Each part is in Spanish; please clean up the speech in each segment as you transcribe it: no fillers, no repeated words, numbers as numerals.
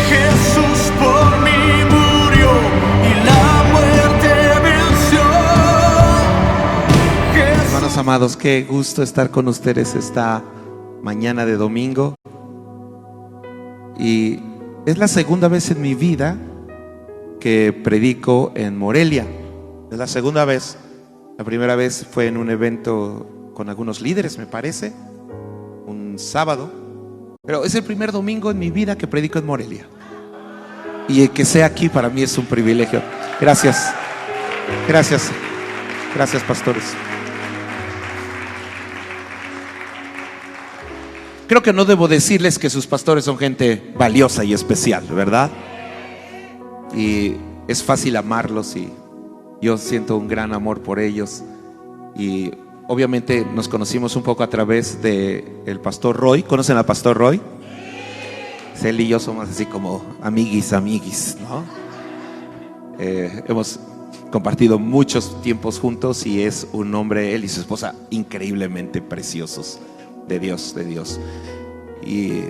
Jesús por mí murió y la muerte venció. Hermanos amados, qué gusto estar con ustedes esta mañana de domingo. Y es la segunda vez en mi vida que predico en Morelia. Es la segunda vez. La primera vez fue en un evento con algunos líderes, me parece, un sábado. Pero es el primer domingo en mi vida que predico en Morelia. Y el que sea aquí para mí es un privilegio. Gracias. Gracias. Gracias, pastores. Creo que no debo decirles que sus pastores son gente valiosa y especial, ¿verdad? Y es fácil amarlos y yo siento un gran amor por ellos. Y obviamente nos conocimos un poco a través del pastor Roy. ¿Conocen al pastor Roy? Él y yo somos así como amiguis, ¿no? Hemos compartido muchos tiempos juntos y es un hombre, él y su esposa, increíblemente preciosos. De Dios. Y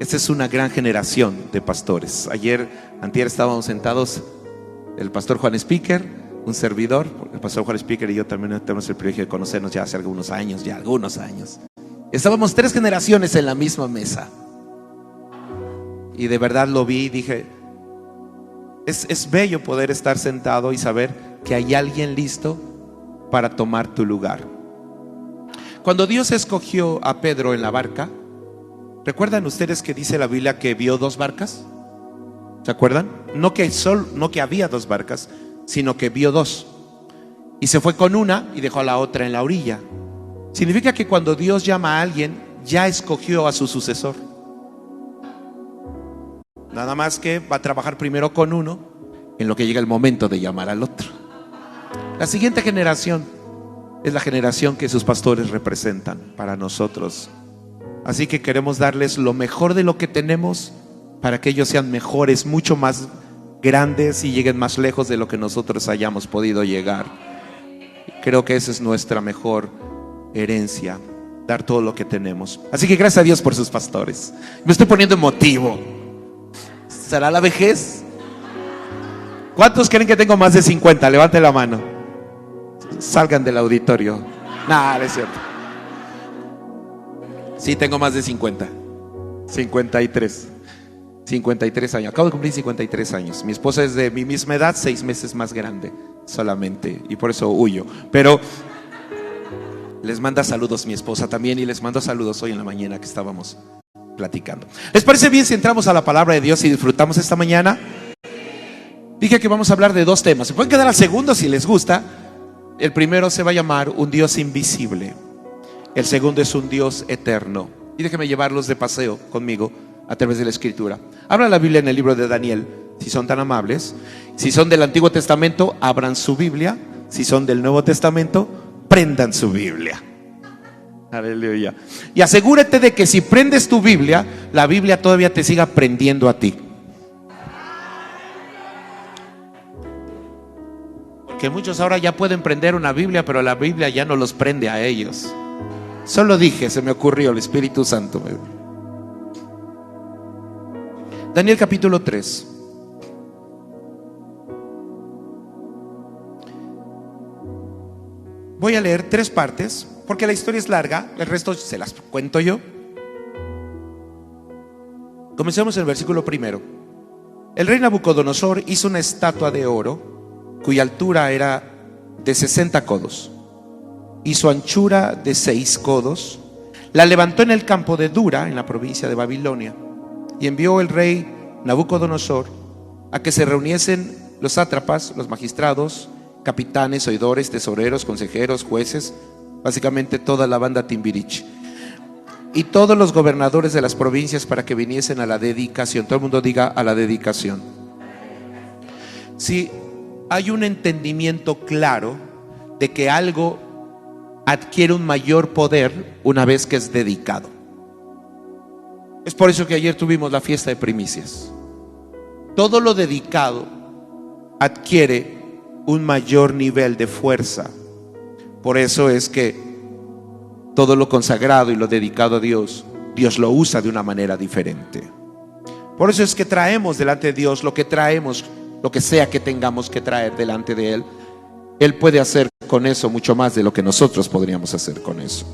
esta es una gran generación de pastores. Antier estábamos sentados, el pastor Juan Speaker, un servidor. El pastor Juan Speaker y yo también tenemos el privilegio de conocernos ya hace algunos años. Estábamos 3 generaciones en la misma mesa. Y de verdad lo vi y dije, es bello poder estar sentado y saber que hay alguien listo para tomar tu lugar. Cuando Dios escogió a Pedro en la barca, ¿recuerdan ustedes que dice la Biblia que vio 2 barcas? ¿Se acuerdan? No que había 2 barcas, sino que vio 2. Y se fue con una y dejó a la otra en la orilla. Significa que cuando Dios llama a alguien, ya escogió a su sucesor. Nada más que va a trabajar primero con uno en lo que llega el momento de llamar al otro. La siguiente generación es la generación que sus pastores representan para nosotros. Así que queremos darles lo mejor de lo que tenemos para que ellos sean mejores, mucho más grandes y lleguen más lejos de lo que nosotros hayamos podido llegar. Creo que esa es nuestra mejor herencia, dar todo lo que tenemos. Así que gracias a Dios por sus pastores. Me estoy poniendo emotivo. ¿Será la vejez? ¿Cuántos creen que tengo más de 50? Levanten la mano. Salgan del auditorio. No es cierto. Sí, tengo más de 50. 53 años. Acabo de cumplir 53 años. Mi esposa es de mi misma edad, 6 meses más grande solamente. Y por eso huyo. Pero les manda saludos mi esposa también. Y les mando saludos hoy en la mañana que estábamos platicando. ¿Les parece bien si entramos a la palabra de Dios y disfrutamos esta mañana? Dije que vamos a hablar de 2 temas. Se pueden quedar al segundo si les gusta. El primero se va a llamar un Dios invisible. El segundo es un Dios eterno. Y déjenme llevarlos de paseo conmigo a través de la Escritura. Abran la Biblia en el libro de Daniel, si son tan amables. Si son del Antiguo Testamento, abran su Biblia. Si son del Nuevo Testamento, prendan su Biblia. Aleluya. Y asegúrate de que si prendes tu Biblia, la Biblia todavía te siga prendiendo a ti. Que muchos ahora ya pueden prender una Biblia, pero la Biblia ya no los prende a ellos. Solo dije, se me ocurrió, el Espíritu Santo. Daniel capítulo 3. Voy a leer 3 partes, porque la historia es larga, el resto se las cuento yo. Comencemos en el versículo 1. El rey Nabucodonosor hizo una estatua de oro cuya altura era de 60 codos y su anchura de 6 codos. La levantó en el campo de Dura, en la provincia de Babilonia, y envió el rey Nabucodonosor a que se reuniesen los sátrapas, los magistrados, capitanes, oidores, tesoreros, consejeros, jueces, básicamente toda la banda Timbirich, y todos los gobernadores de las provincias para que viniesen a la dedicación. Todo el mundo diga a la dedicación. Si hay un entendimiento claro de que algo adquiere un mayor poder una vez que es dedicado. Es por eso que ayer tuvimos la fiesta de primicias. Todo lo dedicado adquiere un mayor nivel de fuerza. Por eso es que todo lo consagrado y lo dedicado a Dios, Dios lo usa de una manera diferente. Por eso es que traemos delante de Dios lo que traemos, lo que sea que tengamos que traer delante de Él. Él puede hacer con eso mucho más de lo que nosotros podríamos hacer con eso.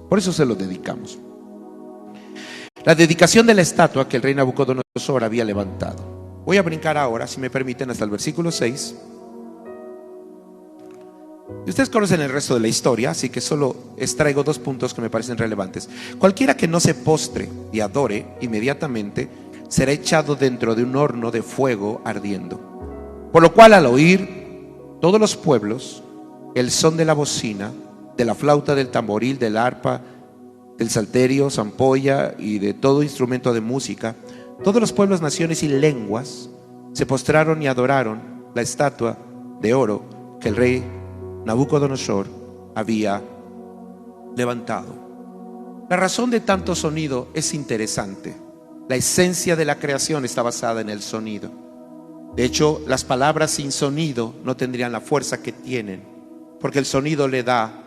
Por eso se lo dedicamos. La dedicación de la estatua que el rey Nabucodonosor había levantado. Voy a brincar ahora, si me permiten, hasta el versículo 6. Y ustedes conocen el resto de la historia, así que solo extraigo 2 puntos que me parecen relevantes. Cualquiera que no se postre y adore inmediatamente será echado dentro de un horno de fuego ardiendo. Por lo cual, al oír todos los pueblos el son de la bocina, de la flauta, del tamboril, del arpa, del salterio, zampolla y de todo instrumento de música, todos los pueblos, naciones y lenguas se postraron y adoraron la estatua de oro que el rey Nabucodonosor había levantado. La razón de tanto sonido es interesante. La esencia de la creación está basada en el sonido. De hecho, las palabras sin sonido no tendrían la fuerza que tienen, porque el sonido le da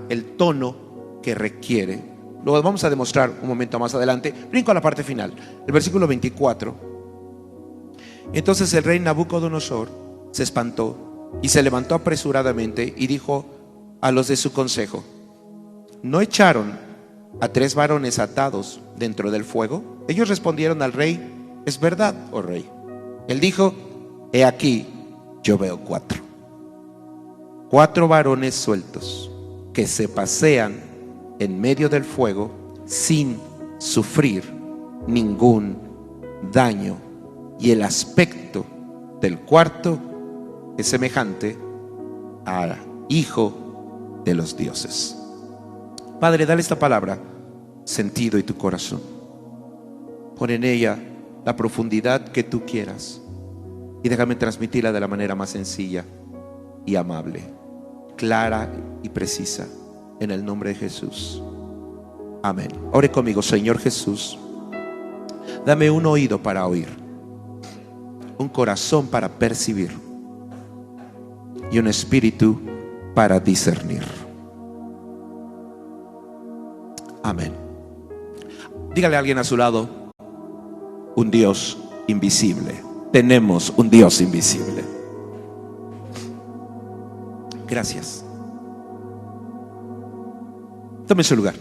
el tono que requiere. Lo vamos a demostrar un momento más adelante. Brinco a la parte final, el versículo 24. Entonces el rey Nabucodonosor se espantó y se levantó apresuradamente y dijo a los de su consejo: ¿no echaron a 3 varones atados dentro del fuego? Ellos respondieron al rey: es verdad, oh rey. Él dijo: he aquí, yo veo 4 varones sueltos que se pasean en medio del fuego sin sufrir ningún daño, y el aspecto del cuarto es semejante al hijo de los dioses. Padre, dale esta palabra sentido y tu corazón. Pon en ella la profundidad que tú quieras y déjame transmitirla de la manera más sencilla y amable, clara y precisa, en el nombre de Jesús. Amén. Ore conmigo. Señor Jesús, dame un oído para oír, un corazón para percibir y un espíritu para discernir. Amén. Dígale a alguien a su lado: un Dios invisible. Tenemos un Dios invisible. Gracias. Tome su lugar.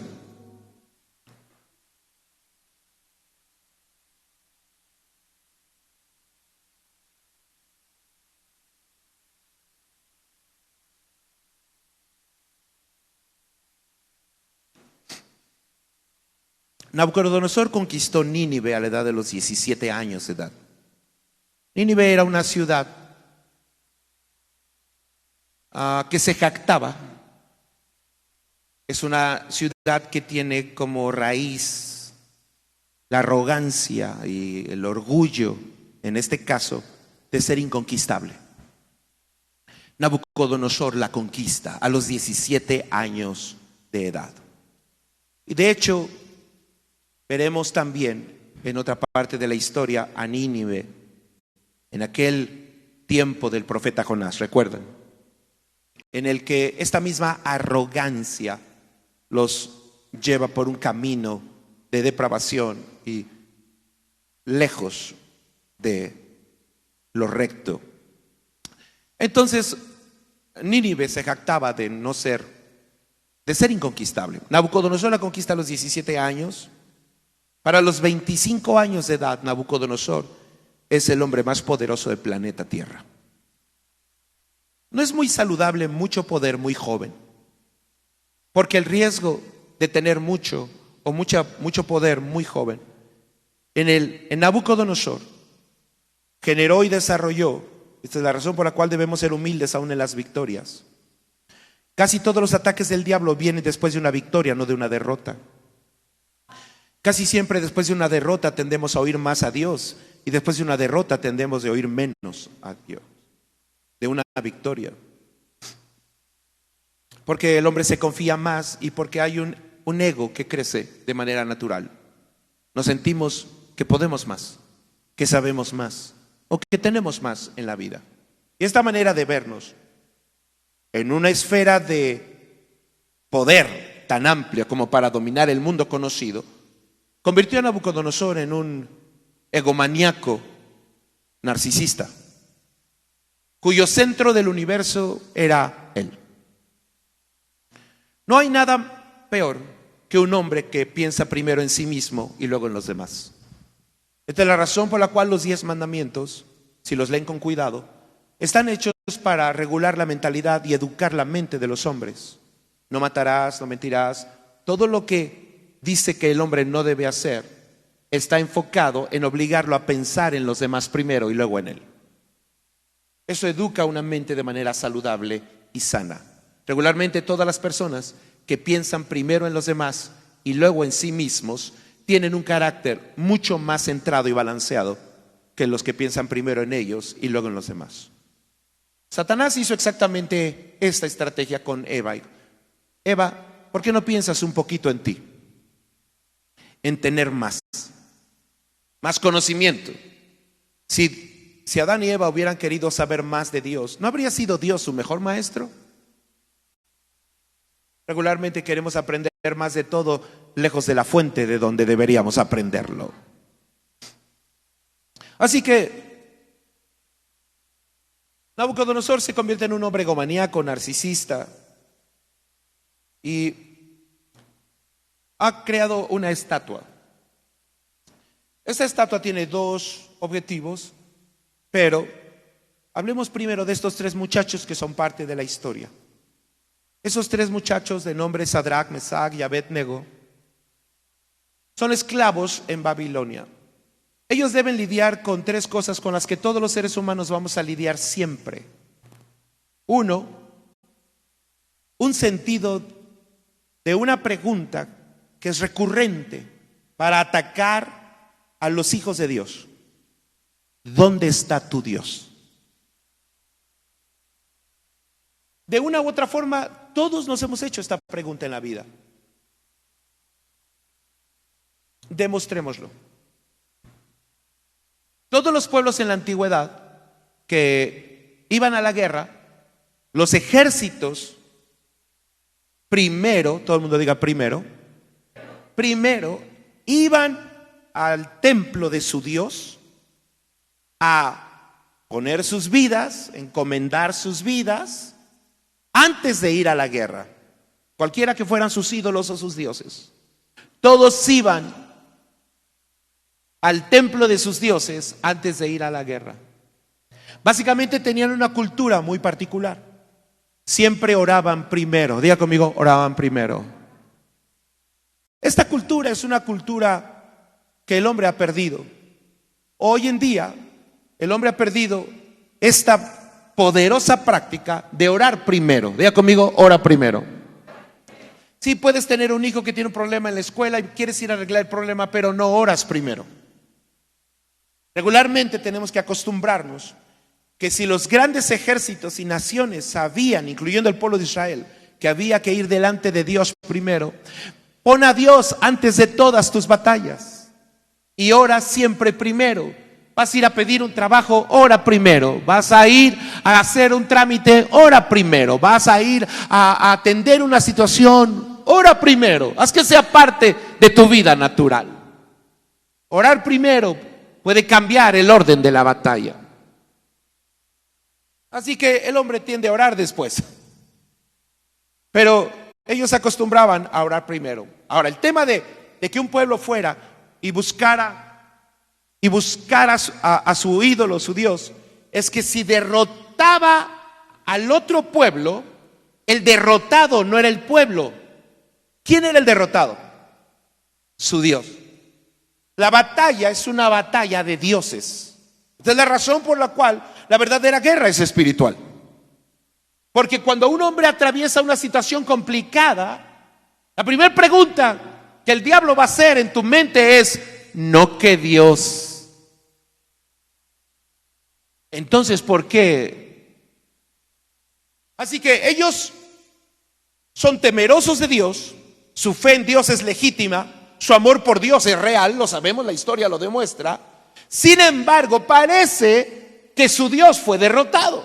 Nabucodonosor conquistó Nínive a la edad de los 17 años de edad. Nínive era una ciudad que se jactaba. Es una ciudad que tiene como raíz la arrogancia y el orgullo, en este caso, de ser inconquistable. Nabucodonosor la conquista a los 17 años de edad. Y de hecho, veremos también en otra parte de la historia a Nínive en aquel tiempo del profeta Jonás, ¿recuerdan? En el que esta misma arrogancia los lleva por un camino de depravación y lejos de lo recto. Entonces, Nínive se jactaba de ser inconquistable. Nabucodonosor la conquista a los 17 años. Para los 25 años de edad, Nabucodonosor es el hombre más poderoso del planeta Tierra. No es muy saludable mucho poder muy joven, porque el riesgo de tener mucho poder muy joven en Nabucodonosor generó y desarrolló. Esta es la razón por la cual debemos ser humildes aún en las victorias. Casi todos los ataques del diablo vienen después de una victoria, no de una derrota. Casi siempre después de una derrota tendemos a oír más a Dios, y después de una derrota tendemos a oír menos a Dios. De una victoria. Porque el hombre se confía más y porque hay un ego que crece de manera natural. Nos sentimos que podemos más, que sabemos más o que tenemos más en la vida. Y esta manera de vernos en una esfera de poder tan amplia como para dominar el mundo conocido convirtió a Nabucodonosor en egomaníaco, narcisista, cuyo centro del universo era él. No hay nada peor que un hombre que piensa primero en sí mismo y luego en los demás. Esta es la razón por la cual los 10 mandamientos, si los leen con cuidado, están hechos para regular la mentalidad y educar la mente de los hombres. No matarás, no mentirás. Todo lo que dice que el hombre no debe hacer está enfocado en obligarlo a pensar en los demás primero y luego en él. Eso educa una mente de manera saludable y sana. Regularmente todas las personas que piensan primero en los demás y luego en sí mismos tienen un carácter mucho más centrado y balanceado que los que piensan primero en ellos y luego en los demás. Satanás hizo exactamente esta estrategia con Eva. Eva, ¿por qué no piensas un poquito en ti? En tener más conocimiento. Si Adán y Eva hubieran querido saber más de Dios, ¿no habría sido Dios su mejor maestro? Regularmente queremos aprender más de todo lejos de la fuente de donde deberíamos aprenderlo. Así que Nabucodonosor se convierte en un hombre egomaníaco, narcisista, y ha creado una estatua. Esta estatua tiene 2 objetivos, pero hablemos primero de estos 3 muchachos que son parte de la historia. Esos 3 muchachos de nombre Sadrach, Mesach y Abed-Nego son esclavos en Babilonia. Ellos deben lidiar con 3 cosas con las que todos los seres humanos vamos a lidiar siempre. 1, un sentido de una pregunta que es recurrente para atacar a los hijos de Dios. ¿Dónde está tu Dios? De una u otra forma, todos nos hemos hecho esta pregunta en la vida. Demostrémoslo. Todos los pueblos en la antigüedad que iban a la guerra, los ejércitos, primero, todo el mundo diga primero, iban al templo de su Dios a poner sus vidas, encomendar sus vidas, antes de ir a la guerra, cualquiera que fueran sus ídolos o sus dioses. Todos iban al templo de sus dioses antes de ir a la guerra. Básicamente tenían una cultura muy particular. Siempre oraban primero. Diga conmigo, oraban primero. Esta cultura es una cultura que el hombre ha perdido. Hoy en día, el hombre ha perdido esta poderosa práctica de orar primero. Diga conmigo, ora primero. Sí, puedes tener un hijo que tiene un problema en la escuela y quieres ir a arreglar el problema, pero no oras primero. Regularmente tenemos que acostumbrarnos que si los grandes ejércitos y naciones sabían, incluyendo el pueblo de Israel, que había que ir delante de Dios primero, pon a Dios antes de todas tus batallas y ora siempre primero. Vas a ir a pedir un trabajo, ora primero. Vas a ir a hacer un trámite, ora primero. Vas a ir a atender una situación, ora primero. Haz que sea parte de tu vida natural. Orar primero puede cambiar el orden de la batalla. Así que el hombre tiende a orar después. Pero ellos se acostumbraban a orar primero. Ahora, el tema de que un pueblo fuera y buscara a su ídolo, su Dios, es que si derrotaba al otro pueblo, el derrotado no era el pueblo. ¿Quién era el derrotado? Su Dios. La batalla es una batalla de dioses. Esta es la razón por la cual la verdadera guerra es espiritual. Porque cuando un hombre atraviesa una situación complicada, la primera pregunta que el diablo va a hacer en tu mente es: no que Dios. Entonces, ¿por qué? Así que ellos son temerosos de Dios, su fe en Dios es legítima, su amor por Dios es real, lo sabemos, la historia lo demuestra. Sin embargo, parece que su Dios fue derrotado.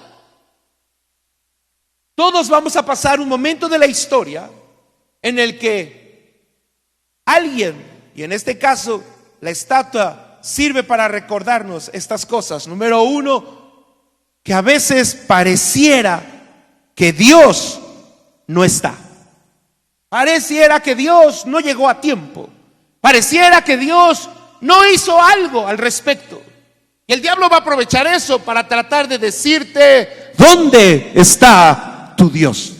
Todos vamos a pasar un momento de la historia en el que alguien, y en este caso la estatua sirve para recordarnos estas cosas. Número uno, que a veces pareciera que Dios no está. Pareciera que Dios no llegó a tiempo. Pareciera que Dios no hizo algo al respecto. Y el diablo va a aprovechar eso para tratar de decirte: ¿dónde está tu Dios?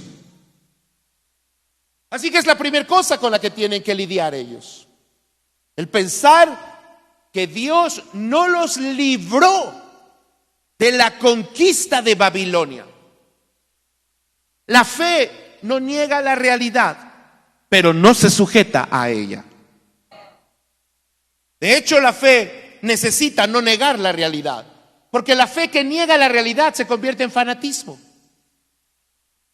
Así que es la primera cosa con la que tienen que lidiar ellos. El pensar que Dios no los libró de la conquista de Babilonia. La fe no niega la realidad, pero no se sujeta a ella. De hecho, la fe necesita no negar la realidad, porque la fe que niega la realidad se convierte en fanatismo.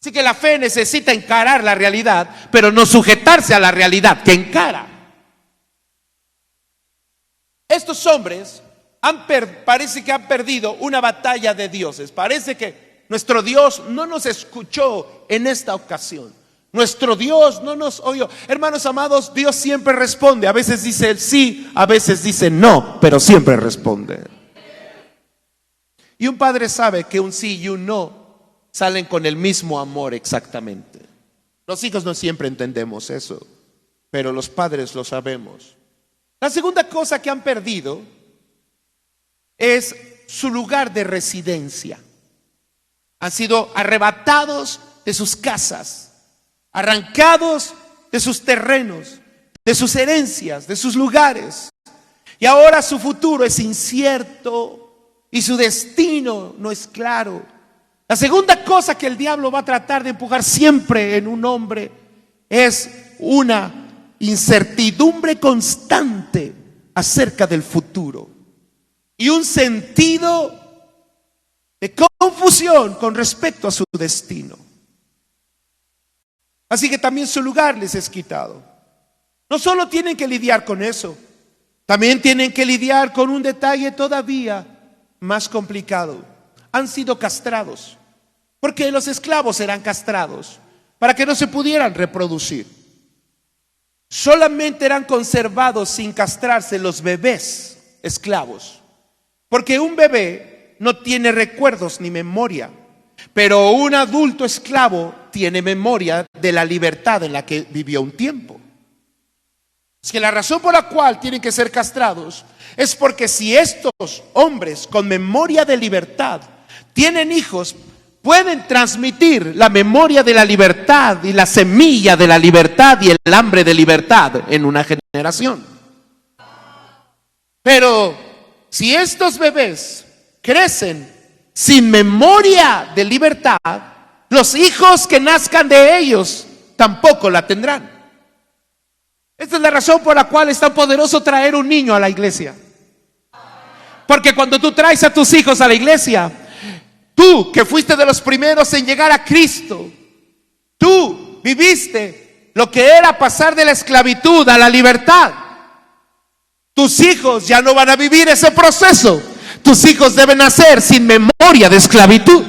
Así que la fe necesita encarar la realidad, pero no sujetarse a la realidad que encara. Estos hombres parece que han perdido una batalla de dioses. Parece que nuestro Dios no nos escuchó en esta ocasión. Nuestro Dios no nos oyó. Hermanos amados, Dios siempre responde. A veces dice el sí, a veces dice no, pero siempre responde. Y un padre sabe que un sí y un no salen con el mismo amor exactamente. Los hijos no siempre entendemos eso, pero los padres lo sabemos. La segunda cosa que han perdido es su lugar de residencia. Han sido arrebatados de sus casas, arrancados de sus terrenos, de sus herencias, de sus lugares. Y ahora su futuro es incierto y su destino no es claro. La segunda cosa que el diablo va a tratar de empujar siempre en un hombre es una incertidumbre constante acerca del futuro y un sentido de confusión con respecto a su destino. Así que también su lugar les es quitado. No solo tienen que lidiar con eso, también tienen que lidiar con un detalle todavía más complicado. Han sido castrados, porque los esclavos eran castrados para que no se pudieran reproducir. Solamente eran conservados sin castrarse los bebés esclavos, porque un bebé no tiene recuerdos ni memoria, pero un adulto esclavo tiene memoria de la libertad en la que vivió un tiempo. Es que la razón por la cual tienen que ser castrados es porque si estos hombres con memoria de libertad tienen hijos, pueden transmitir la memoria de la libertad y la semilla de la libertad y el hambre de libertad en una generación. Pero si estos bebés crecen sin memoria de libertad, los hijos que nazcan de ellos tampoco la tendrán. Esta es la razón por la cual es tan poderoso traer un niño a la iglesia. Porque cuando tú traes a tus hijos a la iglesia, tú que fuiste de los primeros en llegar a Cristo, tú viviste lo que era pasar de la esclavitud a la libertad. Tus hijos ya no van a vivir ese proceso. Tus hijos deben nacer sin memoria de esclavitud.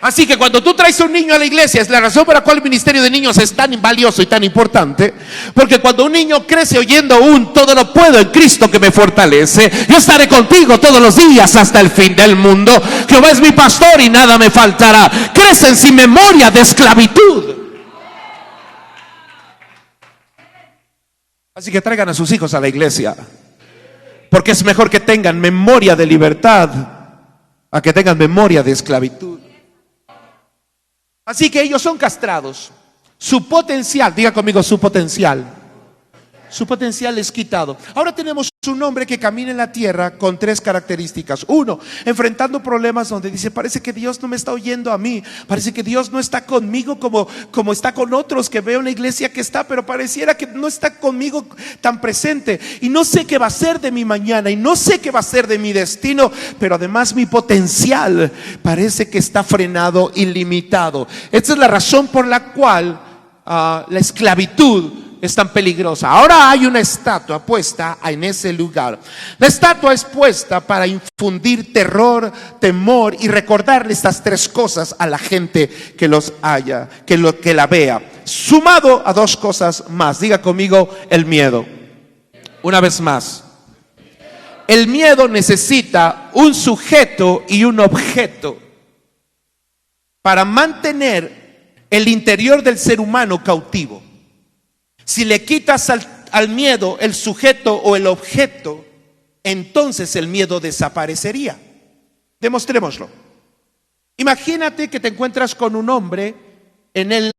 Así que cuando tú traes un niño a la iglesia, es la razón por la cual el ministerio de niños es tan valioso y tan importante, porque cuando un niño crece oyendo todo lo puedo en Cristo que me fortalece, yo estaré contigo todos los días hasta el fin del mundo. Jehová es mi pastor y nada me faltará. Crecen sin memoria de esclavitud. Así que traigan a sus hijos a la iglesia, porque es mejor que tengan memoria de libertad a que tengan memoria de esclavitud. Así que ellos son castrados. Su potencial, diga conmigo, su potencial es quitado. Ahora tenemos un hombre que camina en la tierra con tres características. Uno, enfrentando problemas donde dice: parece que Dios no me está oyendo a mí, parece que Dios no está conmigo como está con otros que veo en la iglesia que está, pero pareciera que no está conmigo tan presente, y no sé qué va a ser de mi mañana, y no sé qué va a ser de mi destino, pero además mi potencial parece que está frenado y limitado. Esta es la razón por la cual la esclavitud es tan peligrosa. Ahora hay una estatua puesta en ese lugar. La estatua es puesta para infundir terror, temor y recordarle estas tres cosas a la gente que los haya, que la vea. Sumado a dos cosas más. Diga conmigo: el miedo. Una vez más, el miedo necesita un sujeto y un objeto para mantener el interior del ser humano cautivo. Si le quitas al miedo el sujeto o el objeto, entonces el miedo desaparecería. Demostrémoslo. Imagínate que te encuentras con un hombre en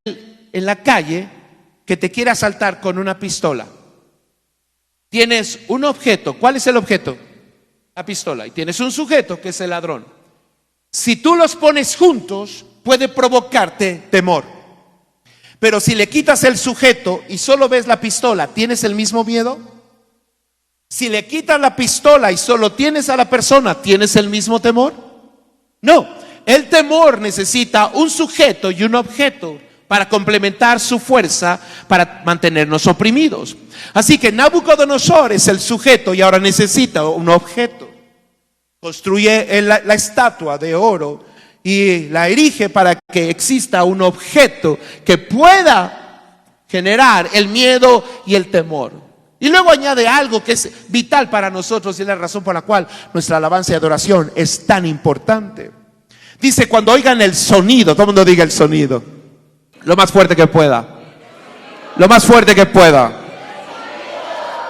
la calle que te quiere asaltar con una pistola. Tienes un objeto. ¿Cuál es el objeto? La pistola. Y tienes un sujeto que es el ladrón. Si tú los pones juntos, puede provocarte temor. Pero si le quitas el sujeto y solo ves la pistola, ¿tienes el mismo miedo? Si le quitas la pistola y solo tienes a la persona, ¿tienes el mismo temor? No, el temor necesita un sujeto y un objeto para complementar su fuerza, para mantenernos oprimidos. Así que Nabucodonosor es el sujeto y ahora necesita un objeto. Construye la estatua de oro y la erige para que exista un objeto que pueda generar el miedo y el temor. Y luego añade algo que es vital para nosotros y es la razón por la cual nuestra alabanza y adoración es tan importante. Dice, cuando oigan el sonido, todo el mundo diga el sonido, lo más fuerte que pueda, lo más fuerte que pueda.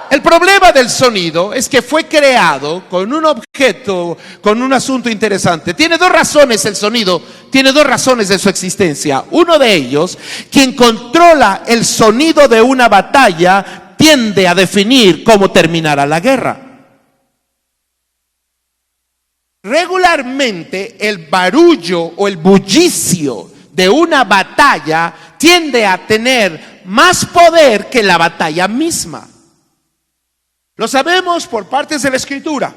El problema del sonido es que fue creado con un objeto, con un asunto interesante. Tiene dos razones el sonido, tiene dos razones de su existencia. Uno de ellos, quien controla el sonido de una batalla, tiende a definir cómo terminará la guerra. Regularmente el barullo o el bullicio de una batalla tiende a tener más poder que la batalla misma. Lo sabemos por partes de la Escritura,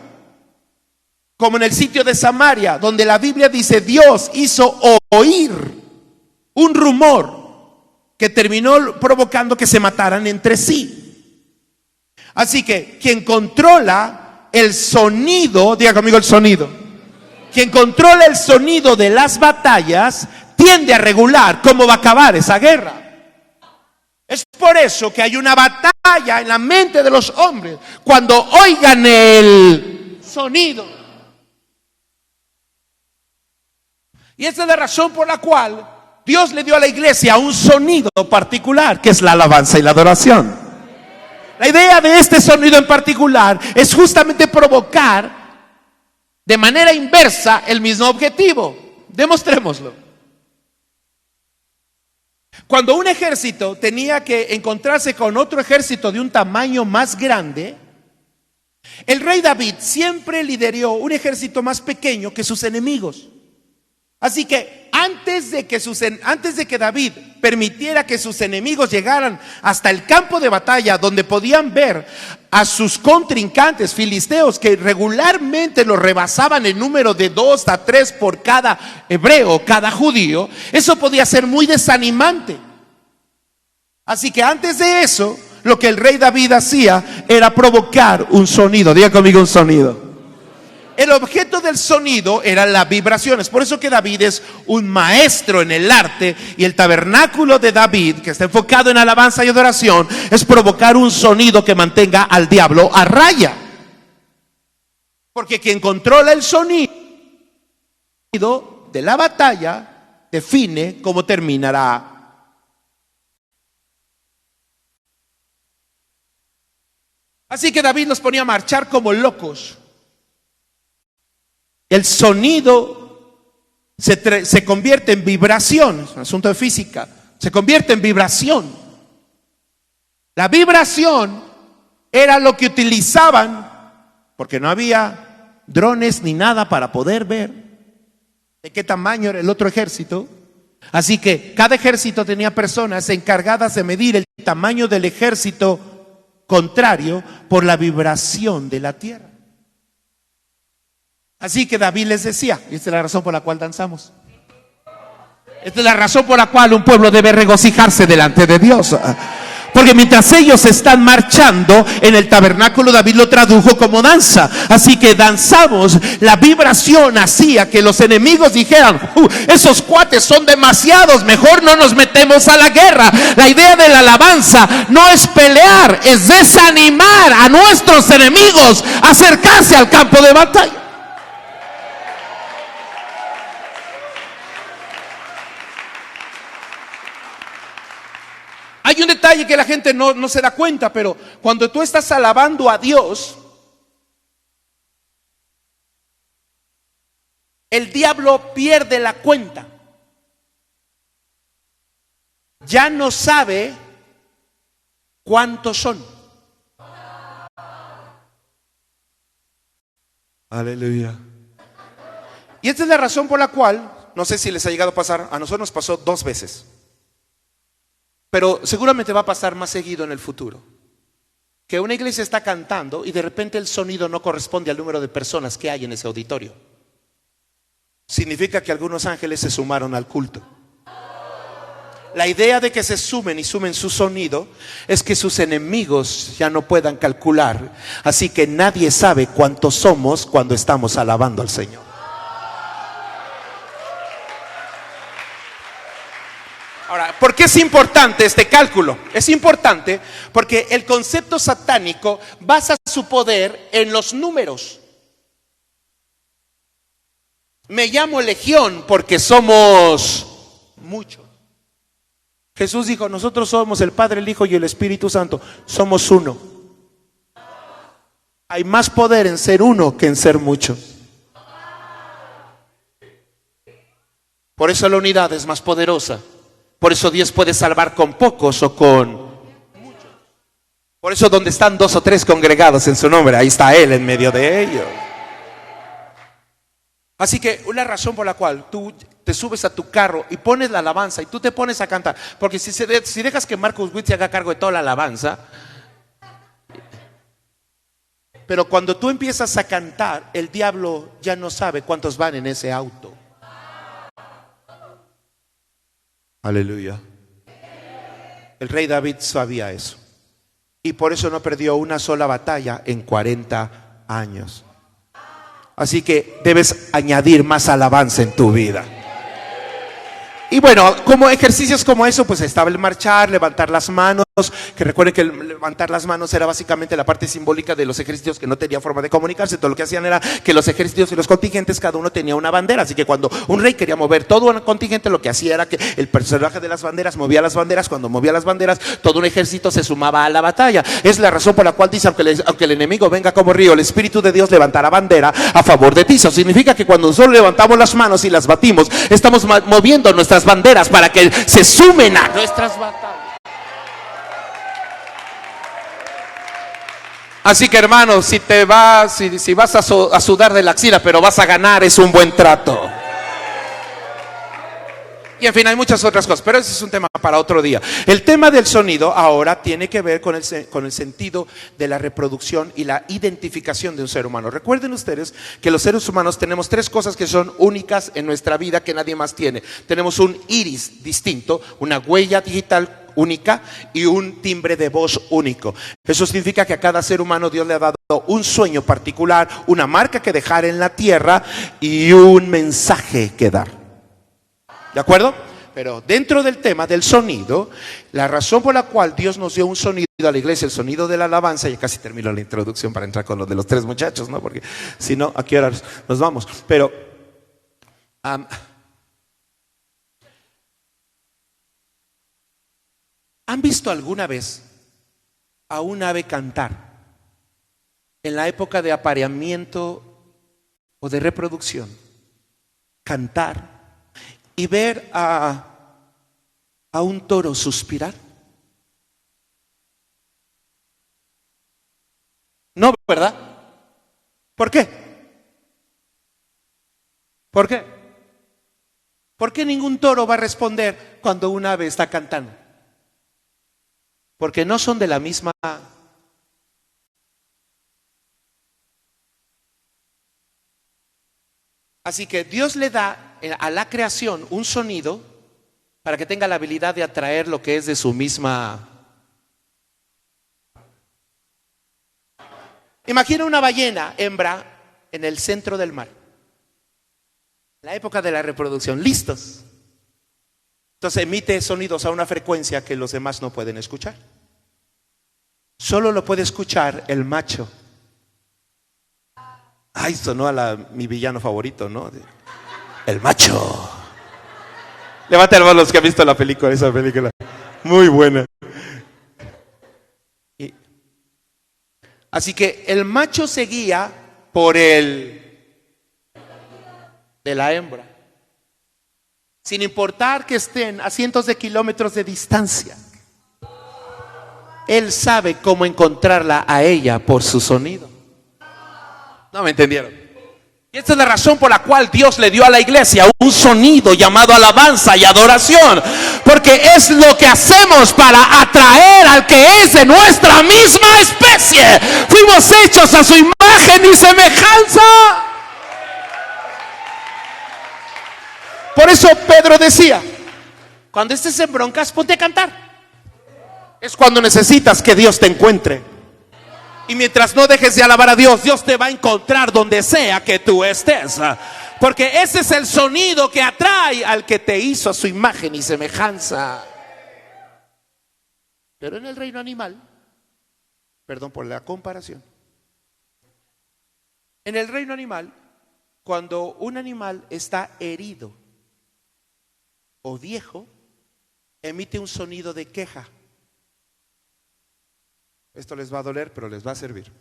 como en el sitio de Samaria, donde la Biblia dice Dios hizo oír un rumor que terminó provocando que se mataran entre sí. Así que quien controla el sonido, diga conmigo el sonido, quien controla el sonido de las batallas tiende a regular cómo va a acabar esa guerra. Es por eso que hay una batalla en la mente de los hombres cuando oigan el sonido. Y esa es la razón por la cual Dios le dio a la iglesia un sonido particular, que es la alabanza y la adoración. La idea de este sonido en particular es justamente provocar de manera inversa el mismo objetivo. Demostrémoslo. Cuando un ejército tenía que encontrarse con otro ejército de un tamaño más grande, el rey David siempre lideró un ejército más pequeño que sus enemigos. Así que antes de que David permitiera que sus enemigos llegaran hasta el campo de batalla, donde podían ver a sus contrincantes filisteos que regularmente los rebasaban en número de 2 a 3 por cada hebreo, cada judío, eso podía ser muy desanimante. Así que antes de eso, lo que el rey David hacía era provocar un sonido. Diga conmigo un sonido. El objeto del sonido eran las vibraciones. Por eso que David es un maestro en el arte, y el tabernáculo de David, que está enfocado en alabanza y adoración, es provocar un sonido que mantenga al diablo a raya. Porque quien controla el sonido de la batalla define cómo terminará. Así que David los ponía a marchar como locos. El sonido se convierte en vibración, es un asunto de física, se convierte en vibración. La vibración era lo que utilizaban, porque no había drones ni nada para poder ver de qué tamaño era el otro ejército. Así que cada ejército tenía personas encargadas de medir el tamaño del ejército contrario por la vibración de la tierra. Así que David les decía, y esta es la razón por la cual danzamos. Esta es la razón por la cual un pueblo debe regocijarse delante de Dios. Porque mientras ellos están marchando en el tabernáculo, David lo tradujo como danza. Así que danzamos. La vibración hacía que los enemigos dijeran: esos cuates son demasiados, mejor no nos metemos a la guerra. La idea de la alabanza no es pelear, es desanimar a nuestros enemigos a acercarse al campo de batalla. Hay un detalle que la gente no se da cuenta, pero cuando tú estás alabando a Dios, el diablo pierde la cuenta. Ya no sabe cuántos son. Aleluya. Y esta es la razón por la cual, no sé si les ha llegado a pasar, a nosotros nos pasó 2 veces. Pero seguramente va a pasar más seguido en el futuro. Que una iglesia está cantando y de repente el sonido no corresponde al número de personas que hay en ese auditorio. Significa que algunos ángeles se sumaron al culto. La idea de que se sumen y sumen su sonido es que sus enemigos ya no puedan calcular. Así que nadie sabe cuántos somos cuando estamos alabando al Señor. Ahora, ¿por qué es importante este cálculo? Es importante porque el concepto satánico basa su poder en los números. Me llamo Legión porque somos muchos. Jesús dijo: nosotros somos el Padre, el Hijo y el Espíritu Santo. Somos uno. Hay más poder en ser uno que en ser muchos. Por eso la unidad es más poderosa. Por eso Dios puede salvar con pocos o con muchos. Por eso donde están 2 o 3 congregados en su nombre, ahí está Él en medio de ellos. Así que una razón por la cual tú te subes a tu carro y pones la alabanza y tú te pones a cantar, porque si dejas que Marcus Witt se haga cargo de toda la alabanza, pero cuando tú empiezas a cantar, el diablo ya no sabe cuántos van en ese auto. Aleluya. El rey David sabía eso. Y por eso no perdió una sola batalla en 40 años. Así que debes añadir más alabanza en tu vida. Y bueno, como ejercicios como eso, pues estaba el marchar, levantar las manos, que recuerden que el levantar las manos era básicamente la parte simbólica de los ejércitos que no tenían forma de comunicarse. Todo lo que hacían era que los ejércitos y los contingentes, cada uno tenía una bandera. Así que cuando un rey quería mover todo un contingente, lo que hacía era que el personaje de las banderas movía las banderas. Cuando movía las banderas, todo un ejército se sumaba a la batalla. Es la razón por la cual dice: aunque el enemigo venga como río, el Espíritu de Dios levantará bandera a favor de ti. Eso significa que cuando nosotros levantamos las manos y las batimos, estamos moviendo nuestras banderas para que se sumen a nuestras batallas. Así que hermanos, si vas a sudar de la axila, pero vas a ganar, es un buen trato. Y en fin, hay muchas otras cosas, pero ese es un tema para otro día. El tema del sonido ahora tiene que ver con el sentido de la reproducción y la identificación de un ser humano. Recuerden ustedes que los seres humanos tenemos 3 cosas que son únicas en nuestra vida que nadie más tiene. Tenemos un iris distinto, una huella digital única y un timbre de voz único. Eso significa que a cada ser humano Dios le ha dado un sueño particular, una marca que dejar en la tierra y un mensaje que dar. ¿De acuerdo? Pero dentro del tema del sonido, la razón por la cual Dios nos dio un sonido a la iglesia, el sonido de la alabanza, ya casi termino la introducción para entrar con lo de los 3 muchachos, ¿no? Porque si no, ¿a qué hora nos vamos? Pero ¿han visto alguna vez a un ave cantar en la época de apareamiento o de reproducción? Cantar y ver a un toro suspirar. No, ¿verdad? ¿Por qué? ¿Por qué? ¿Por qué ningún toro va a responder cuando un ave está cantando? Porque no son de la misma. Así que Dios le da a la creación un sonido para que tenga la habilidad de atraer lo que es de su misma Imagina una ballena hembra en el centro del mar. La época de la reproducción, listos. Entonces emite sonidos a una frecuencia que los demás no pueden escuchar. Solo lo puede escuchar el macho. Ay, sonó a mi villano favorito, ¿no? El macho. Levanta la mano los que han visto esa película. Muy buena. Así que el macho se guía por el de la hembra, sin importar que estén a cientos de kilómetros de distancia. Él sabe cómo encontrarla a ella por su sonido. ¿No me entendieron? Y esta es la razón por la cual Dios le dio a la iglesia un sonido llamado alabanza y adoración. Porque es lo que hacemos para atraer al que es de nuestra misma especie. Fuimos hechos a su imagen y semejanza. Por eso Pedro decía, cuando estés en broncas, ponte a cantar. Es cuando necesitas que Dios te encuentre. Y mientras no dejes de alabar a Dios, Dios te va a encontrar donde sea que tú estés. Porque ese es el sonido que atrae al que te hizo a su imagen y semejanza. Pero en el reino animal, perdón por la comparación, en el reino animal, cuando un animal está herido o viejo, emite un sonido de queja. Esto les va a doler, pero les va a servir.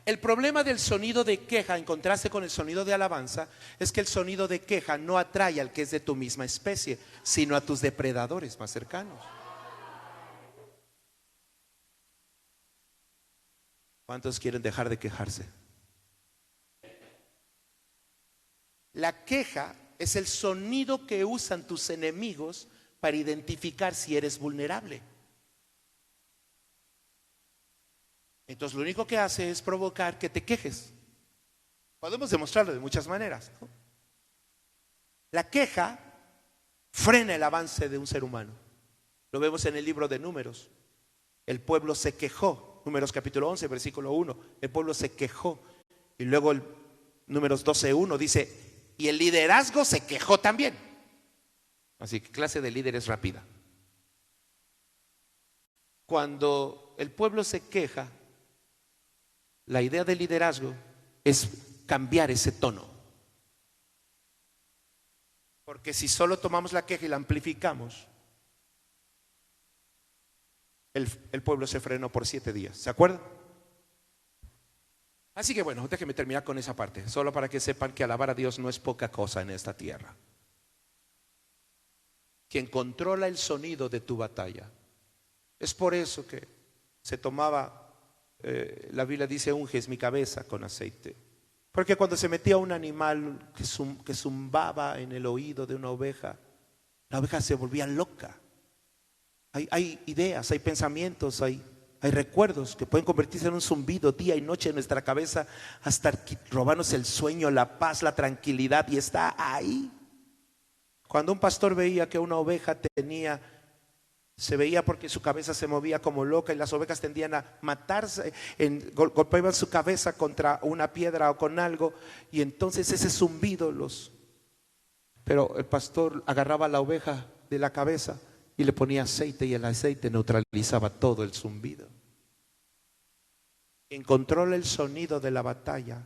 El problema del sonido de queja, en contraste con el sonido de alabanza, es que el sonido de queja no atrae al que es de tu misma especie, sino a tus depredadores más cercanos. ¿Cuántos quieren dejar de quejarse? La queja es el sonido que usan tus enemigos para identificar si eres vulnerable. Entonces lo único que hace es provocar que te quejes. Podemos demostrarlo de muchas maneras, ¿no? La queja frena el avance de un ser humano. Lo vemos en el libro de Números. El pueblo se quejó. Números capítulo 11, versículo 1. El pueblo se quejó. Y luego el Números 12:1 dice, y el liderazgo se quejó también. Así que clase de líder es rápida. Cuando el pueblo se queja, la idea del liderazgo es cambiar ese tono. Porque si solo tomamos la queja y la amplificamos, el pueblo se frenó por 7 días. ¿Se acuerdan? Así que bueno, déjenme terminar con esa parte, solo para que sepan que alabar a Dios no es poca cosa en esta tierra. Quien controla el sonido de tu batalla. Es por eso que se tomaba, la Biblia dice, unges mi cabeza con aceite. Porque cuando se metía un animal que zumbaba en el oído de una oveja, la oveja se volvía loca. Hay ideas, hay pensamientos, hay recuerdos que pueden convertirse en un zumbido día y noche en nuestra cabeza, hasta robarnos el sueño, la paz, la tranquilidad, y está ahí. Cuando un pastor veía que una oveja se veía porque su cabeza se movía como loca y las ovejas tendían a matarse, golpeaban su cabeza contra una piedra o con algo, y entonces ese zumbido pero el pastor agarraba a la oveja de la cabeza y le ponía aceite, y el aceite neutralizaba todo el zumbido. Quien controla el sonido de la batalla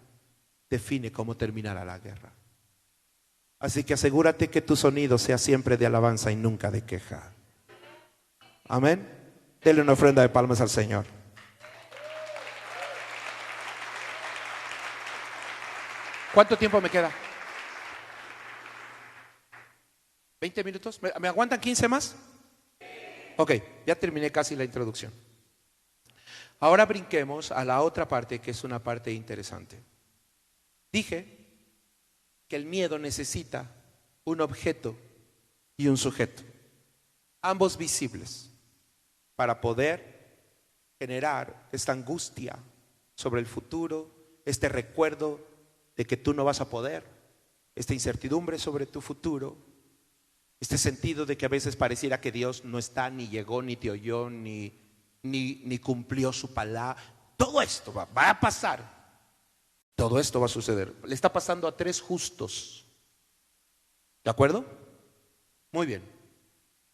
define cómo terminará la guerra. Así que asegúrate que tu sonido sea siempre de alabanza y nunca de queja. Amén. Denle una ofrenda de palmas al Señor. ¿Cuánto tiempo me queda? ¿20 minutos? ¿Me aguantan 15 más? Ok, ya terminé casi la introducción. Ahora brinquemos a la otra parte, que es una parte interesante. Dije que el miedo necesita un objeto y un sujeto, ambos visibles, para poder generar esta angustia sobre el futuro, este recuerdo de que tú no vas a poder, esta incertidumbre sobre tu futuro, este sentido de que a veces pareciera que Dios no está, ni llegó, ni te oyó, ni cumplió su palabra. todo esto va a pasar. Todo esto va a suceder. Le está pasando a 3 justos. ¿De acuerdo? Muy bien.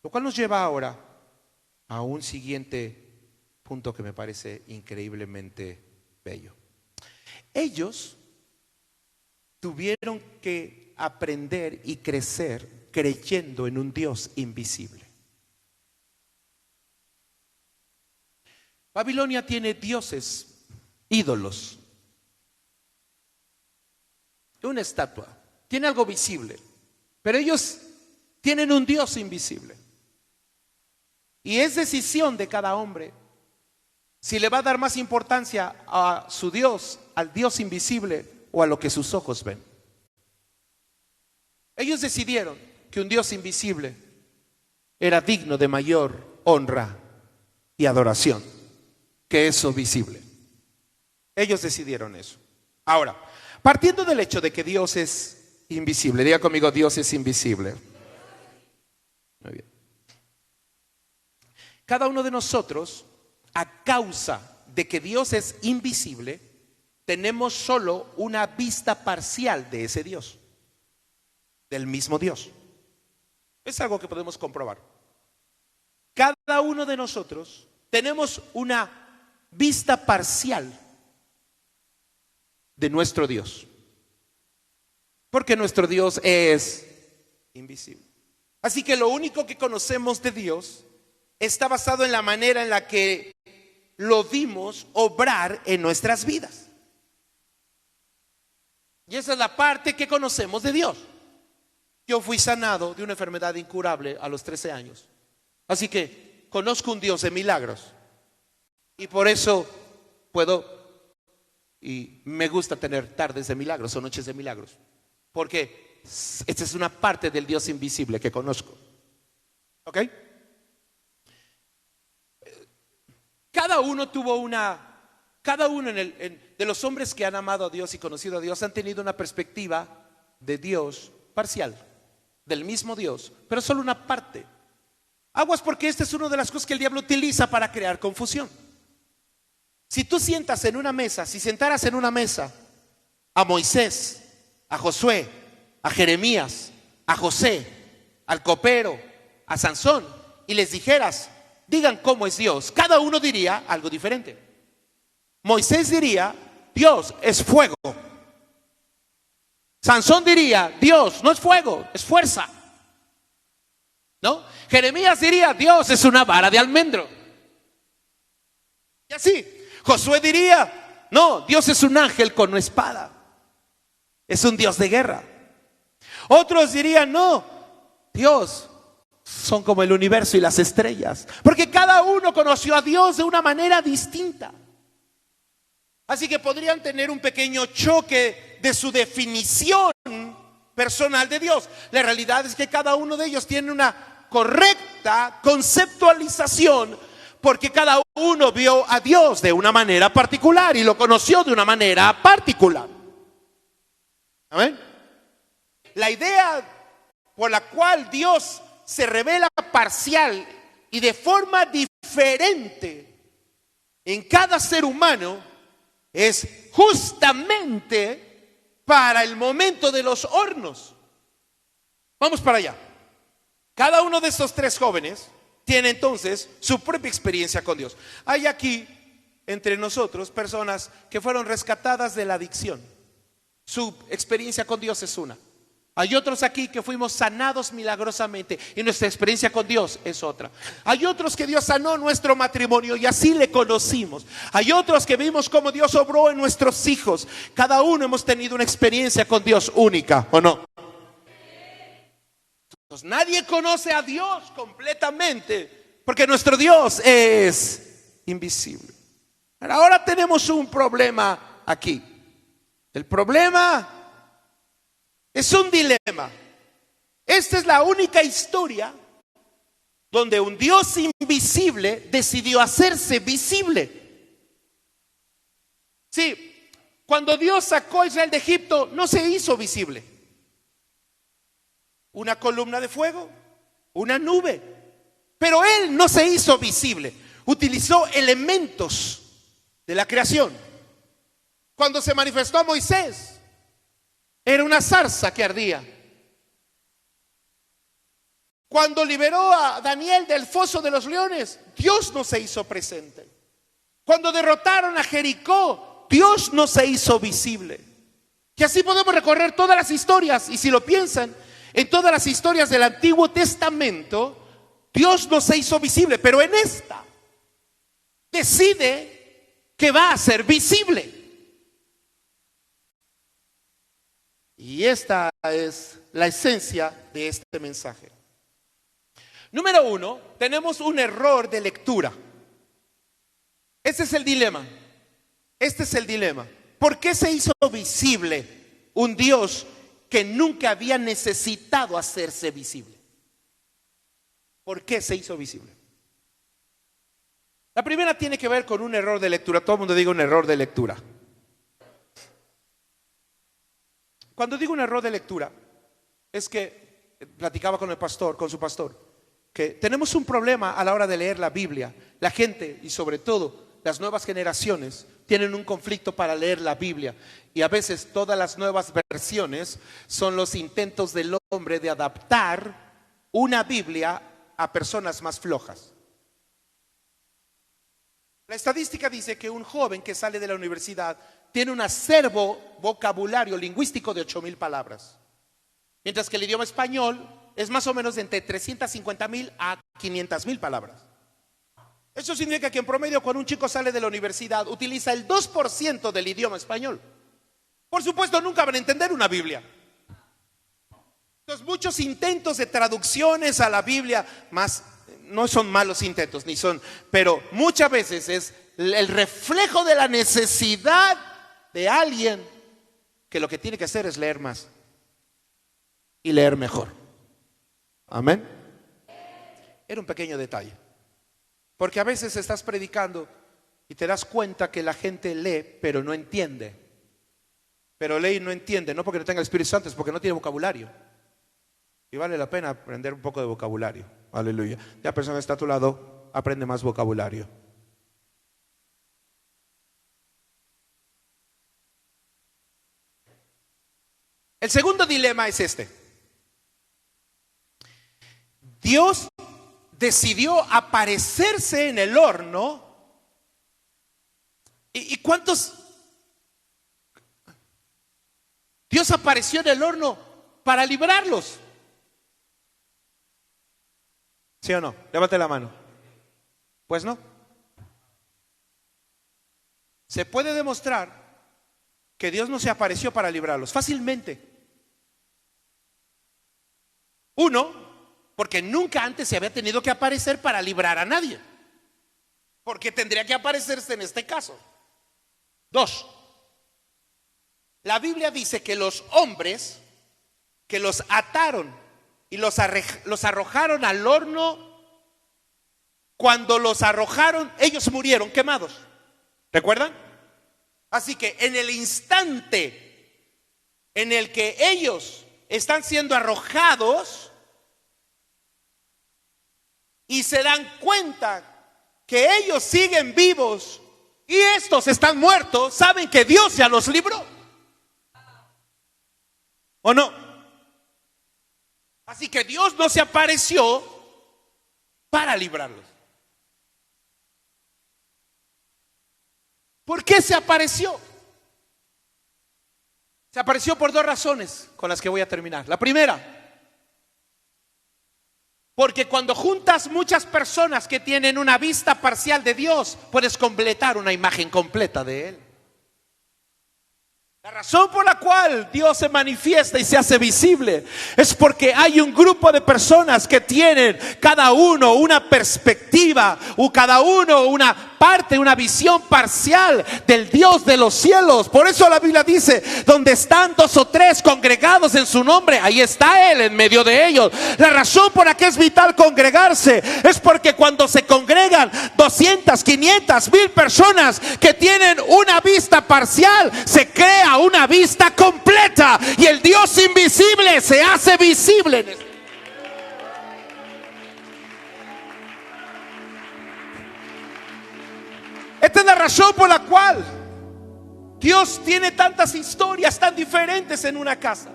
Lo cual nos lleva ahora a un siguiente punto que me parece increíblemente bello. Ellos tuvieron que aprender y crecer creyendo en un Dios invisible. Babilonia tiene dioses, ídolos, una estatua, tiene algo visible, pero ellos tienen un Dios invisible. Y es decisión de cada hombre si le va a dar más importancia a su Dios, al Dios invisible, o a lo que sus ojos ven. Ellos decidieron que un Dios invisible era digno de mayor honra y adoración que eso visible. Ellos decidieron eso. Ahora, partiendo del hecho de que Dios es invisible, diga conmigo, Dios es invisible. Muy bien. Cada uno de nosotros, a causa de que Dios es invisible, tenemos solo una vista parcial de ese Dios, del mismo Dios. Es algo que podemos comprobar. Cada uno de nosotros tenemos una vista parcial de nuestro Dios, porque nuestro Dios es invisible. Así que lo único que conocemos de Dios está basado en la manera en la que lo vimos obrar en nuestras vidas. Y esa es la parte que conocemos de Dios. Yo fui sanado de una enfermedad incurable a los 13 años. Así que conozco un Dios de milagros. Y por eso puedo, y me gusta tener tardes de milagros o noches de milagros. Porque esta es una parte del Dios invisible que conozco. ¿Ok? Cada uno de los hombres que han amado a Dios y conocido a Dios han tenido una perspectiva de Dios parcial, del mismo Dios, pero solo una parte. Aguas, porque esta es una de las cosas que el diablo utiliza para crear confusión. Si tú si sentaras en una mesa a Moisés, a Josué, a Jeremías, a José, al copero, a Sansón, y les dijeras, digan cómo es Dios, cada uno diría algo diferente. Moisés diría, Dios es fuego. Sansón diría, Dios no es fuego, es fuerza. ¿No? Jeremías diría, Dios es una vara de almendro. Y así. Josué diría, no, Dios es un ángel con una espada. Es un Dios de guerra. Otros dirían, no, Dios son como el universo y las estrellas. Porque cada uno conoció a Dios de una manera distinta. Así que podrían tener un pequeño choque de su definición personal de Dios. La realidad es que cada uno de ellos tiene una correcta conceptualización, porque cada uno vio a Dios de una manera particular y lo conoció de una manera particular. ¿Amén? La idea por la cual Dios se revela parcial y de forma diferente en cada ser humano es justamente para el momento de los hornos. Vamos para allá. Cada uno de estos 3 jóvenes tiene entonces su propia experiencia con Dios. Hay aquí entre nosotros personas que fueron rescatadas de la adicción. Su experiencia con Dios es una. Hay otros aquí que fuimos sanados milagrosamente y nuestra experiencia con Dios es otra. Hay otros que Dios sanó nuestro matrimonio y así le conocimos. Hay otros que vimos cómo Dios obró en nuestros hijos. Cada uno hemos tenido una experiencia con Dios única, ¿o no? Entonces, nadie conoce a Dios completamente porque nuestro Dios es invisible. Ahora tenemos un problema aquí. El problema es un dilema. Esta es la única historia donde un Dios invisible decidió hacerse visible. Sí, cuando Dios sacó a Israel de Egipto, no se hizo visible. Una columna de fuego, una nube. Pero Él no se hizo visible. Utilizó elementos de la creación. Cuando se manifestó a Moisés, era una zarza que ardía. Cuando liberó a Daniel del foso de los leones, Dios no se hizo presente. Cuando derrotaron a Jericó, Dios no se hizo visible. Y así podemos recorrer todas las historias. Y si lo piensan, en todas las historias del Antiguo Testamento, Dios no se hizo visible. Pero en esta, decide que va a ser visible. Y esta es la esencia de este mensaje. Número 1, tenemos un error de lectura. Este es el dilema. Este es el dilema. ¿Por qué se hizo visible un Dios que nunca había necesitado hacerse visible? ¿Por qué se hizo visible? La primera tiene que ver con un error de lectura. Todo el mundo diga un error de lectura. Cuando digo un error de lectura, es que platicaba con el pastor, con su pastor, que tenemos un problema a la hora de leer la Biblia. La gente, y sobre todo las nuevas generaciones, tienen un conflicto para leer la Biblia. Y a veces todas las nuevas versiones son los intentos del hombre de adaptar una Biblia a personas más flojas. La estadística dice que un joven que sale de la universidad tiene un acervo vocabulario lingüístico de 8,000 palabras. Mientras que el idioma español es más o menos de entre 350,000 a 500,000 palabras. Eso significa que en promedio, cuando un chico sale de la universidad, utiliza el 2% del idioma español. Por supuesto, nunca van a entender una Biblia. Entonces, muchos intentos de traducciones a la Biblia, no son malos intentos, pero muchas veces es el reflejo de la necesidad de alguien que lo que tiene que hacer es leer más y leer mejor. Amén. Era un pequeño detalle, porque a veces estás predicando y te das cuenta que la gente lee pero no entiende. Pero lee y no entiende, no porque no tenga el Espíritu Santo, es porque no tiene vocabulario. Y vale la pena aprender un poco de vocabulario. Aleluya. La persona que está a tu lado, aprende más vocabulario. El segundo dilema es este. Dios decidió aparecerse en el horno. ¿Y cuántos? Dios apareció en el horno para librarlos. ¿Sí o no? Levante la mano. Pues no. Se puede demostrar que Dios no se apareció para librarlos fácilmente. Uno, porque nunca antes se había tenido que aparecer para librar a nadie. Porque tendría que aparecerse en este caso. Dos, la Biblia dice que los hombres que los ataron y los arrojaron al horno, cuando los arrojaron, ellos murieron quemados. ¿Recuerdan? Así que en el instante en el que ellos están siendo arrojados y se dan cuenta que ellos siguen vivos y estos están muertos, saben que Dios ya los libró. ¿O no? Así que Dios no se apareció para librarlos. ¿Por qué se apareció? Se apareció por dos razones con las que voy a terminar. La primera, porque cuando juntas muchas personas que tienen una vista parcial de Dios, puedes completar una imagen completa de Él. La razón por la cual Dios se manifiesta y se hace visible es porque hay un grupo de personas que tienen cada uno una perspectiva, o cada uno una parte, una visión parcial del Dios de los cielos. Por eso la Biblia dice: donde están 2 o 3 congregados en su nombre, ahí está Él en medio de ellos. La razón por la que es vital congregarse es porque cuando se congregan 200, 500, 1000 personas que tienen una vista parcial, se crea una vista completa y el Dios invisible se hace visible. Esta es la razón por la cual Dios tiene tantas historias tan diferentes en una casa,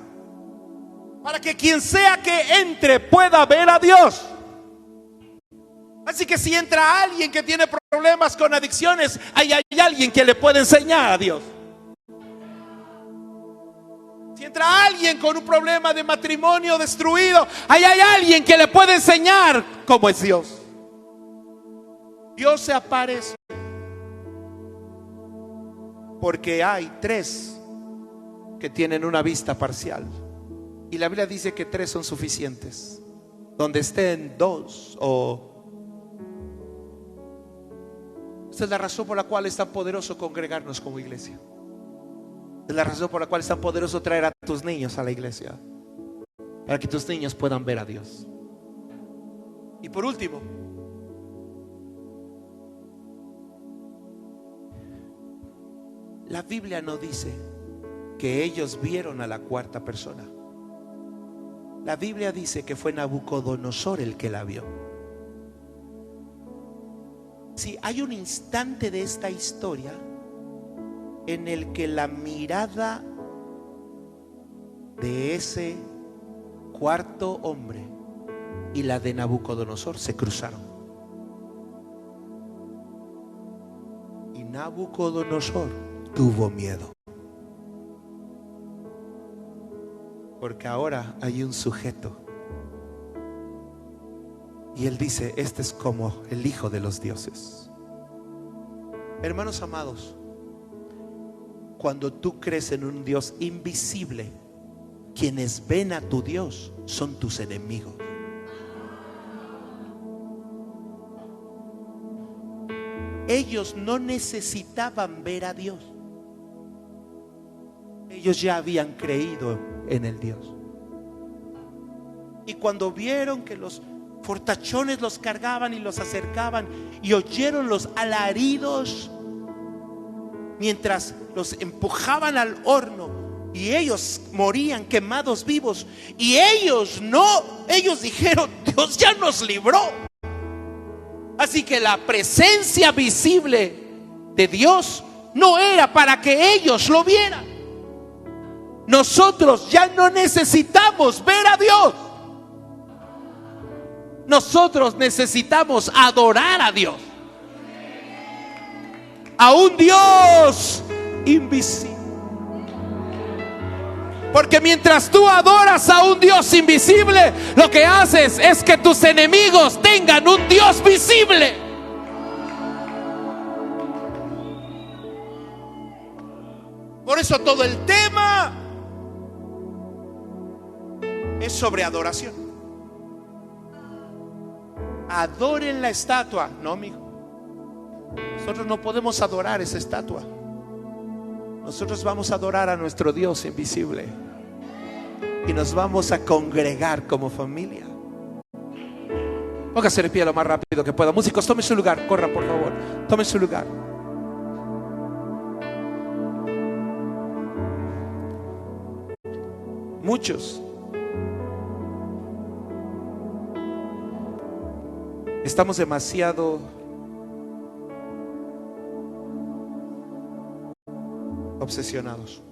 para que quien sea que entre pueda ver a Dios. Así que si entra alguien que tiene problemas con adicciones, ahí hay alguien que le puede enseñar a Dios. Si entra alguien con un problema de matrimonio destruido, ahí hay alguien que le puede enseñar cómo es Dios. Dios se aparece porque hay 3 que tienen una vista parcial. Y la Biblia dice que 3 son suficientes. Donde estén 2 o... Esta es la razón por la cual es tan poderoso congregarnos como iglesia. Es la razón por la cual es tan poderoso traer a tus niños a la iglesia, para que tus niños puedan ver a Dios. Y por último, la Biblia no dice que ellos vieron a la 4ª persona. La Biblia dice que fue Nabucodonosor el que la vio. Si hay un instante de esta historia en el que la mirada de ese 4.º hombre y la de Nabucodonosor se cruzaron. Y Nabucodonosor tuvo miedo, porque ahora hay un sujeto y él dice: este es como el hijo de los dioses. Hermanos amados, cuando tú crees en un Dios invisible, quienes ven a tu Dios son tus enemigos. Ellos no necesitaban ver a Dios. Ellos ya habían creído en el Dios. Y cuando vieron que los fortachones los cargaban y los acercaban, y oyeron los alaridos mientras los empujaban al horno, y ellos morían quemados vivos, y ellos dijeron: Dios ya nos libró. Así que la presencia visible de Dios no era para que ellos lo vieran. Nosotros ya no necesitamos ver a Dios. Nosotros necesitamos adorar a Dios, a un Dios invisible. Porque mientras tú adoras a un Dios invisible, lo que haces es que tus enemigos tengan un Dios visible. Por eso todo el tema es sobre adoración. Adoren la estatua. No, amigo, nosotros no podemos adorar esa estatua. Nosotros vamos a adorar a nuestro Dios invisible, y nos vamos a congregar como familia. Póngase de pie lo más rápido que pueda. Músicos, tomen su lugar, corran por favor, tomen su lugar. Muchos estamos demasiado obsesionados.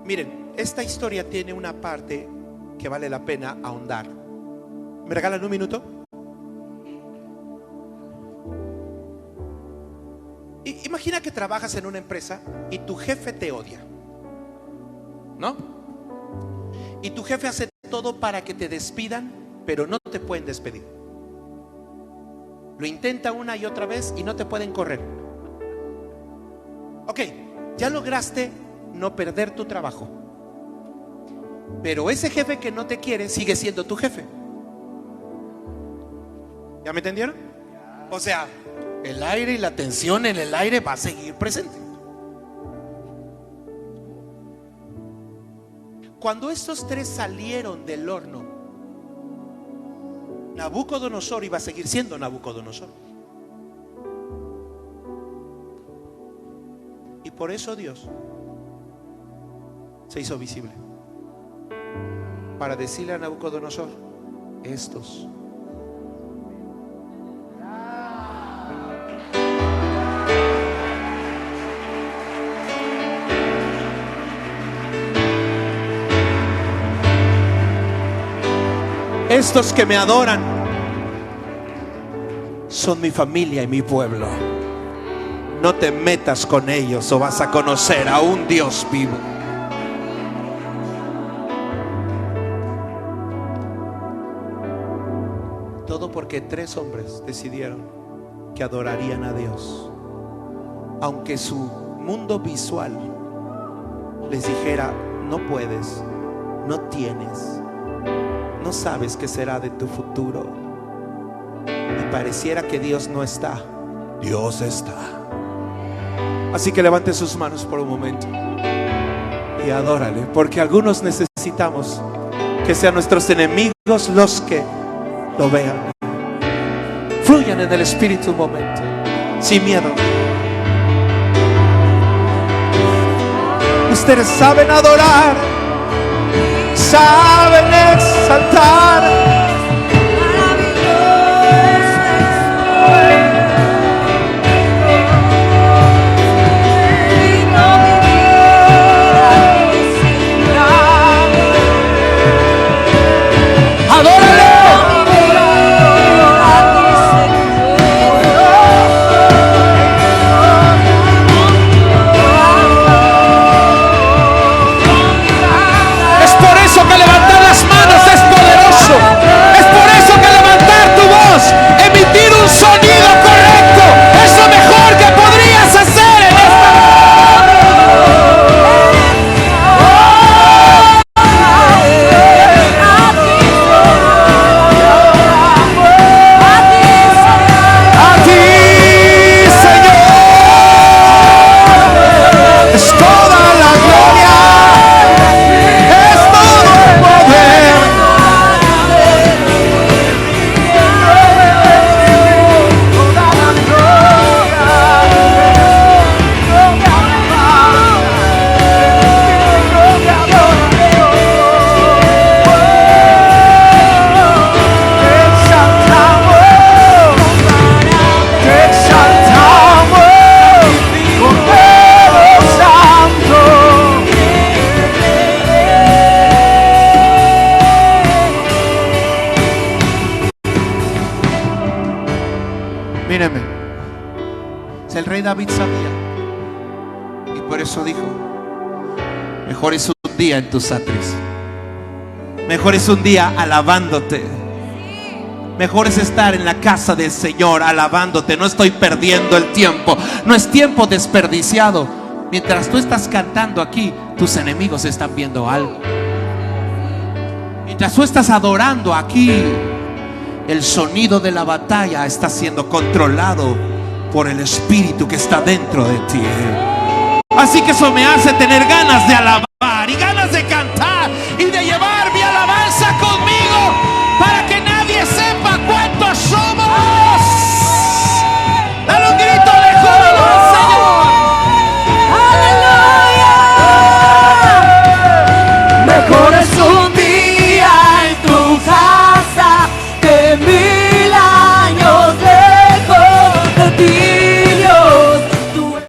Miren, esta historia tiene una parte que vale la pena ahondar. ¿Me regalan un minuto? Imagina que trabajas en una empresa y tu jefe te odia, ¿no? Y tu jefe hace todo para que te despidan, pero no te pueden despedir. Lo intenta una y otra vez y no te pueden correr. Ok, ya lograste no perder tu trabajo, pero ese jefe que no te quiere sigue siendo tu jefe. ¿Ya me entendieron? O sea, el aire y la tensión en el aire va a seguir presente. Cuando estos 3 salieron del horno, Nabucodonosor iba a seguir siendo Nabucodonosor. Y por eso Dios se hizo visible. para decirle a Nabucodonosor: estos. Estos que me adoran son mi familia y mi pueblo. No te metas con ellos o vas a conocer a un Dios vivo. Todo porque 3 hombres decidieron que adorarían a Dios, aunque su mundo visual les dijera: no puedes, no tienes, no sabes qué será de tu futuro. Y pareciera que Dios no está. Dios está. Así que levante sus manos por un momento y adórale, porque algunos necesitamos que sean nuestros enemigos los que lo vean. Fluyan en el Espíritu un momento, sin miedo. Ustedes saben adorar, saben exaltar. Míreme, el rey David sabía, y por eso dijo: mejor es un día en tus atrios, mejor es un día alabándote, mejor es estar en la casa del Señor alabándote. No estoy perdiendo el tiempo, no es tiempo desperdiciado. Mientras tú estás cantando aquí, tus enemigos están viendo algo. Mientras tú estás adorando aquí, el sonido de la batalla está siendo controlado por el Espíritu que está dentro de ti. Así que eso me hace tener ganas de alabar y ganas de cantar